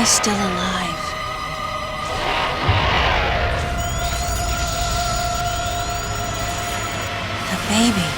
still alive. The baby.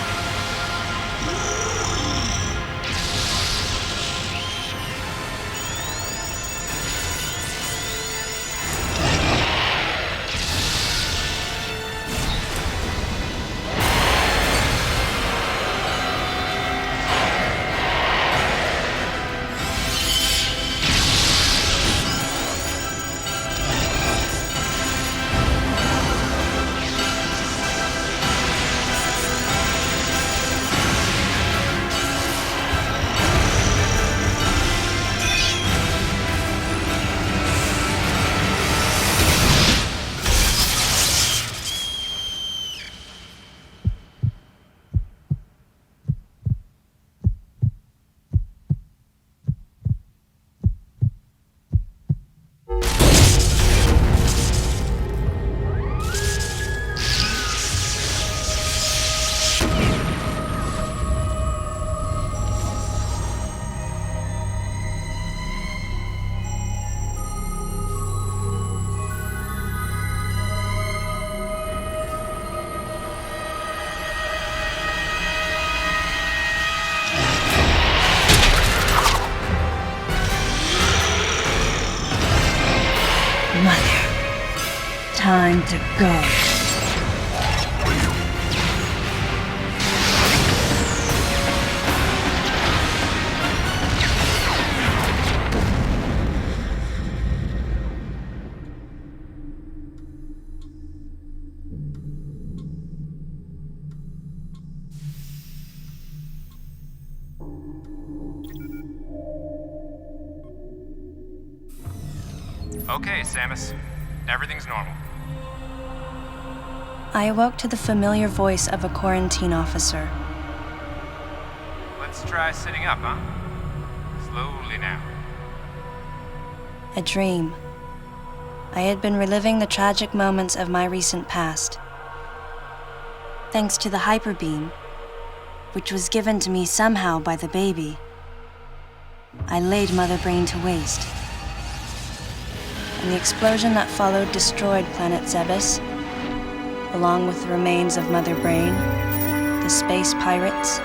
Mother, time to go. Okay, Samus. Everything's normal. I awoke to the familiar voice of a quarantine officer. Let's try sitting up, huh? Slowly now. A dream. I had been reliving the tragic moments of my recent past. Thanks to the hyper beam, which was given to me somehow by the baby, I laid Mother Brain to waste. And the explosion that followed destroyed planet Zebes, along with the remains of Mother Brain, the space pirates,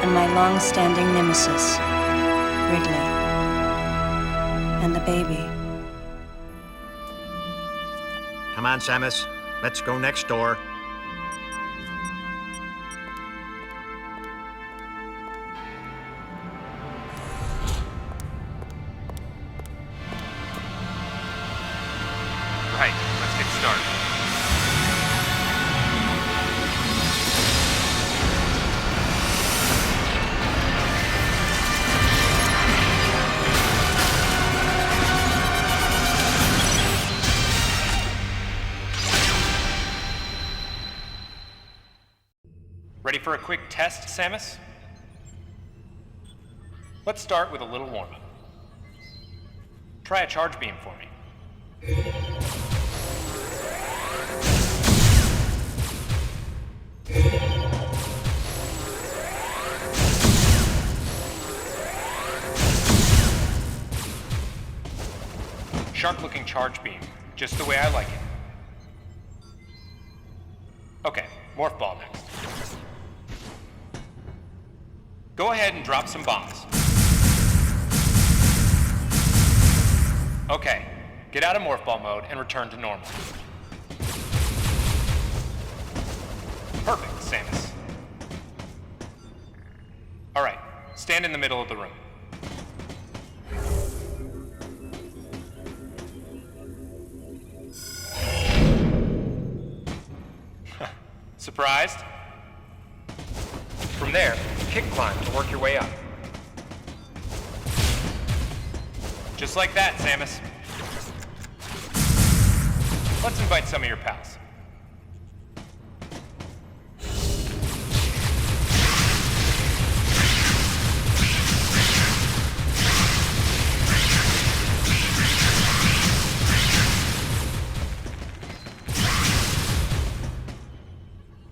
and my long-standing nemesis, Ridley, and the baby. Come on, Samus. Let's go next door. Right, let's get started. Ready for a quick test, Samus? Let's start with a little warm-up. Try a charge beam for me. Sharp-looking charge beam, just the way I like it. Okay, morph ball next. Go ahead and drop some bombs. Okay, get out of morph ball mode and return to normal. Perfect, Samus. All right, stand in the middle of the room. Surprised? From there, kick climb to work your way up. Just like that, Samus. Let's invite some of your pals.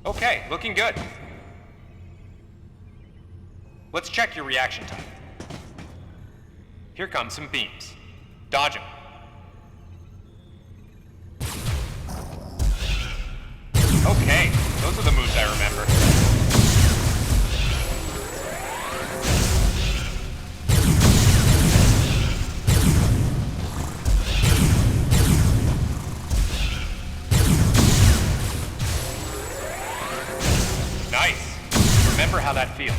Okay, looking good. Let's check your reaction time. Here come some beams. Dodge him. Okay, those are the moves I remember. Nice. Remember how that feels.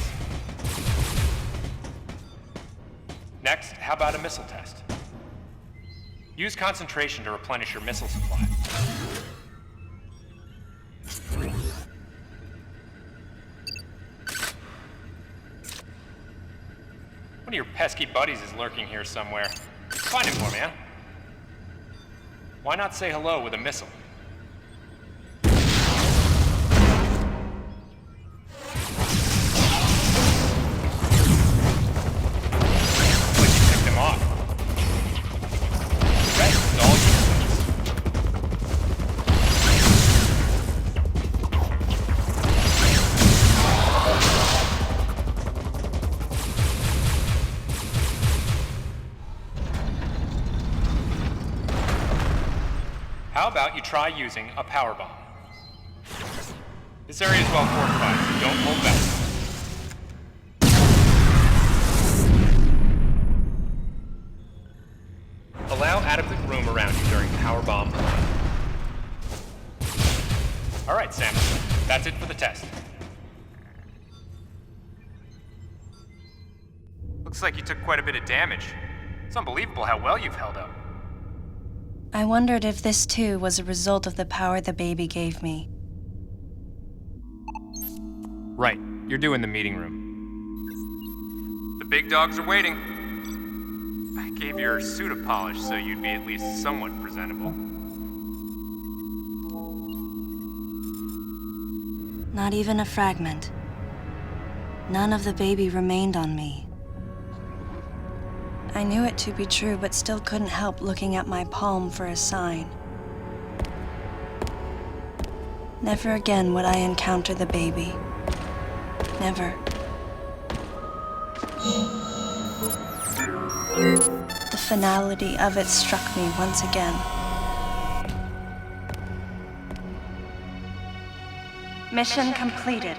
Next, how about a missile test? Use concentration to replenish your missile supply. One of your pesky buddies is lurking here somewhere. Find him for me, huh? Why not say hello with a missile? Like you picked him off. The rest is all useless. How about you try using a power bomb? This area is well fortified, so don't hold back. Allow adequate room around you during power bomb. All right, Samus. That's it for the test. Looks like you took quite a bit of damage. It's unbelievable how well you've held up. I wondered if this too was a result of the power the baby gave me. Right, you're due in the meeting room. The big dogs are waiting. I gave your suit a polish so you'd be at least somewhat presentable. Not even a fragment. None of the baby remained on me. I knew it to be true, but still couldn't help looking at my palm for a sign. Never again would I encounter the baby. Never. The finality of it struck me once again. Mission completed.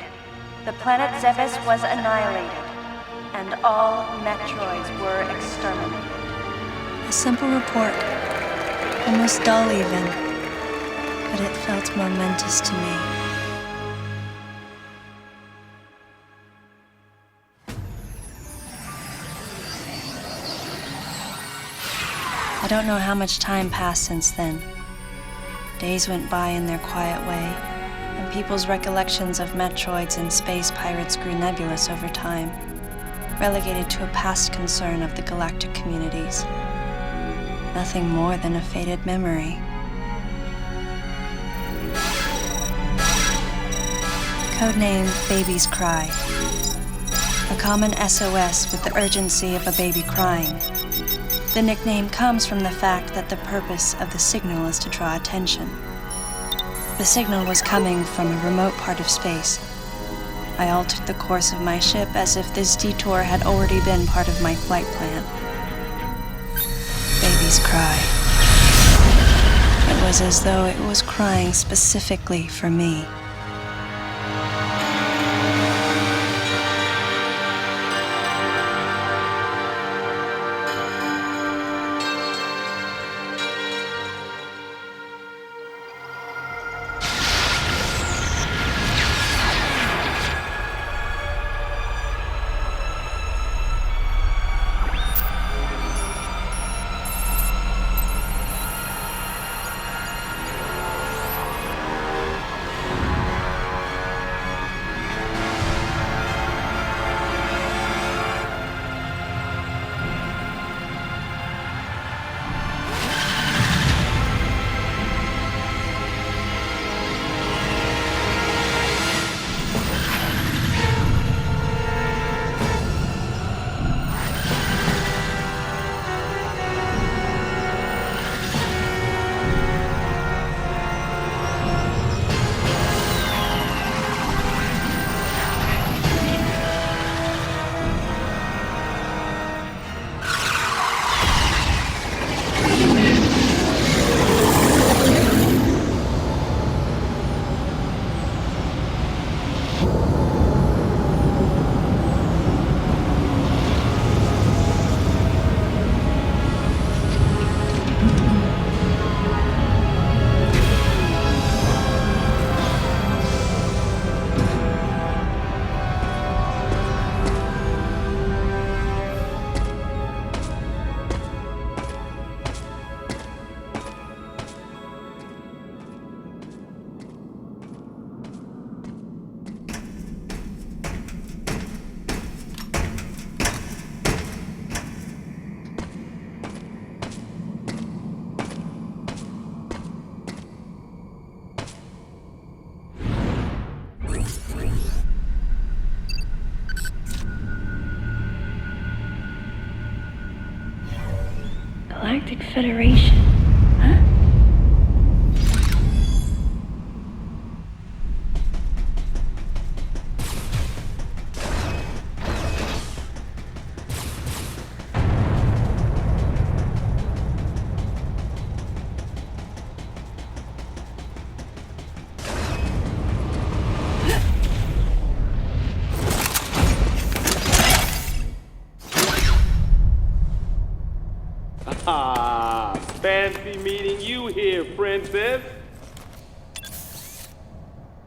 The planet Zebes was annihilated, and all Metroids were exterminated. A simple report, almost dull even, but it felt momentous to me. I don't know how much time passed since then. Days went by in their quiet way, and people's recollections of Metroids and space pirates grew nebulous over time, relegated to a past concern of the galactic communities. Nothing more than a faded memory. Codename Baby's Cry. A common SOS with the urgency of a baby crying. The nickname comes from the fact that the purpose of the signal is to draw attention. The signal was coming from a remote part of space. I altered the course of my ship as if this detour had already been part of my flight plan. Baby's cry. It was as though it was crying specifically for me. Galactic Federation, huh? Ah, fancy meeting you here, princess.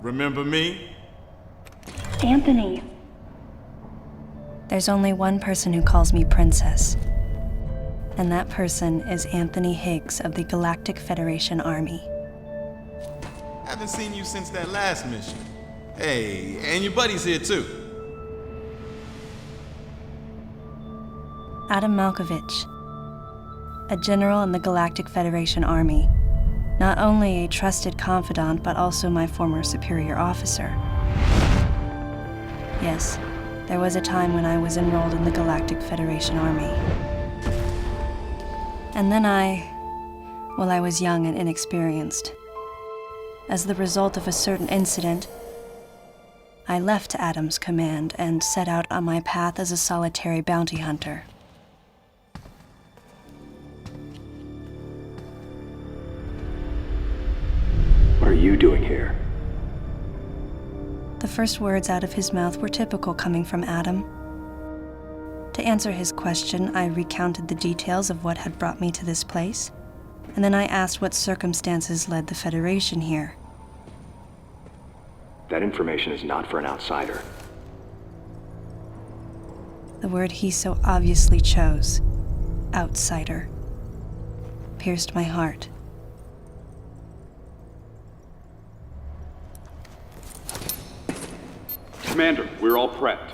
Remember me? Anthony. There's only one person who calls me princess. And that person is Anthony Higgs of the Galactic Federation Army. Haven't seen you since that last mission. Hey, and your buddy's here too. Adam Malkovich, a general in the Galactic Federation Army. Not only a trusted confidant, but also my former superior officer. Yes, there was a time when I was enrolled in the Galactic Federation Army. And then I was young and inexperienced. As the result of a certain incident, I left Adam's command and set out on my path as a solitary bounty hunter. What are you doing here? The first words out of his mouth were typical coming from Adam. To answer his question, I recounted the details of what had brought me to this place, and then I asked what circumstances led the Federation here. That information is not for an outsider. The word he so obviously chose, outsider, pierced my heart. Commander, we're all prepped.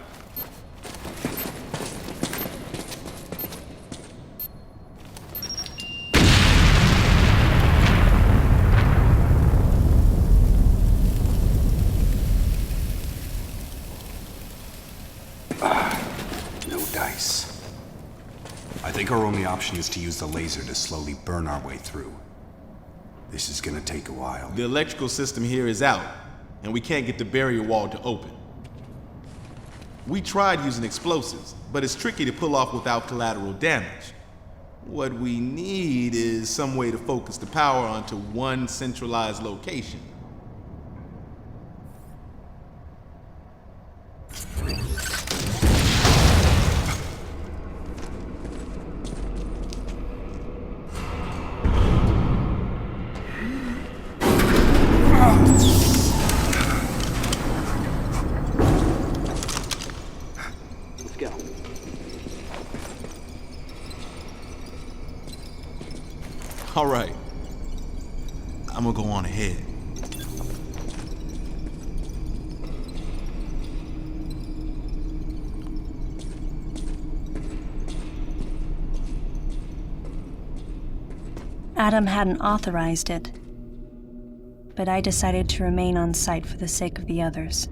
No dice. I think our only option is to use the laser to slowly burn our way through. This is gonna take a while. The electrical system here is out, and we can't get the barrier wall to open. We tried using explosives, but it's tricky to pull off without collateral damage. What we need is some way to focus the power onto one centralized location. Let's go. All right. I'm gonna go on ahead. Adam hadn't authorized it, but I decided to remain on site for the sake of the others.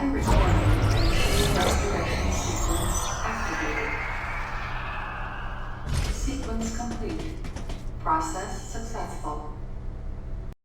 Rapid response.